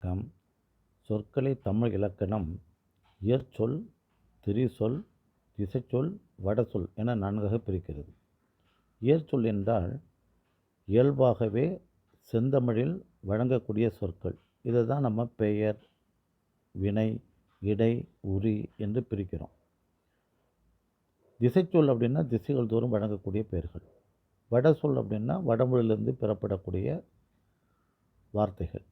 Come சொற்களை தமிழ் இலக்கணம் இயற்சொல், திரிசொல், திசைச்சொல், வடசொல் என நான்காக பிரிக்கிறது. இயற்சொல் என்றால் இயல்பாகவே செந்தமிழில் வழங்கக்கூடிய சொற்கள். இதை தான் நம்ம பெயர், வினை, இடை, உரி என்று பிரிக்கிறோம். திசைச்சொல் அப்படின்னா திசைகள் தோறும் வழங்கக்கூடிய பெயர்கள். வடசொல் அப்படின்னா வடமொழியிலிருந்து பெறப்படக்கூடிய வார்த்தைகள்.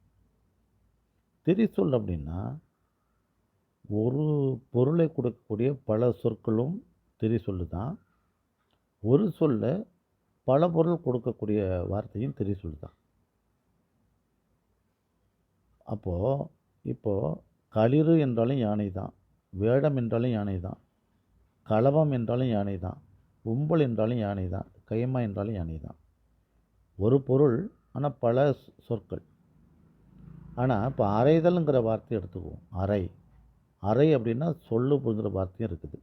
திரிசொல் அப்படின்னா ஒரு பொருளை கொடுக்கக்கூடிய பல சொற்களும் திரிசொல்லு தான். ஒரு சொல்ல பல பொருள் கொடுக்கக்கூடிய வார்த்தையும் திரிசொல் தான். இப்போது களிறு என்றாலும் யானை தான், வேடம் என்றாலும் யானை தான், களவம் என்றாலும் யானை தான், உம்பல் என்றாலும் யானை தான், கைமா என்றாலும் யானை தான். ஒரு பொருள் ஆனால் பல சொற்கள். ஆனால் இப்போ அறைதல்ங்கிற வார்த்தையை எடுத்துக்குவோம். அறை அப்படின்னா சொல்லுங்கிற வார்த்தையும் இருக்குது.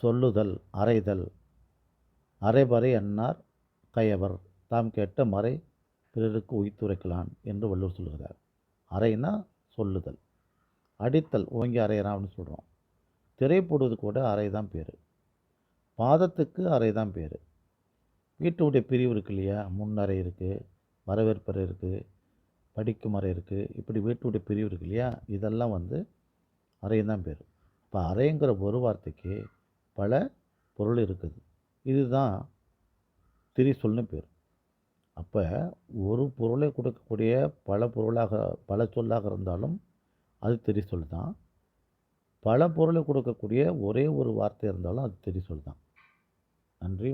சொல்லுதல், அறைதல். அறைபறை அன்னார் கயவர் தாம் கேட்ட மறை பிறருக்கு உய்த்துரைக்கலான் என்று வள்ளுவர் சொல்கிறார். அறைனா சொல்லுதல். அடித்தல், ஓங்கி அறையறான் அப்படின்னு சொல்கிறோம். திரை போடுவது கூட அறை தான் பேர். பாதத்துக்கு அறை தான் பேர். வீட்டுடைய பிரிவு இருக்கு இல்லையா, முன்னறை இருக்குது, வரவேற்பறை இருக்குது, படிக்கும் அறை இருக்குது, இப்படி வீட்டுடைய பிரிவு இருக்கு இல்லையா, இதெல்லாம் அறை தான் பேர். இப்போ அறைங்கிற ஒரு வார்த்தைக்கு பல பொருள் இருக்குது. இதுதான் திரிசொல்னு பேர். அப்போ ஒரு பொருளை கொடுக்கக்கூடிய பல சொல்லாக இருந்தாலும் அது திரிசொல் தான். பல பொருளை கொடுக்கக்கூடிய ஒரே ஒரு வார்த்தை இருந்தாலும் அது திரிசொல் தான். நன்றி.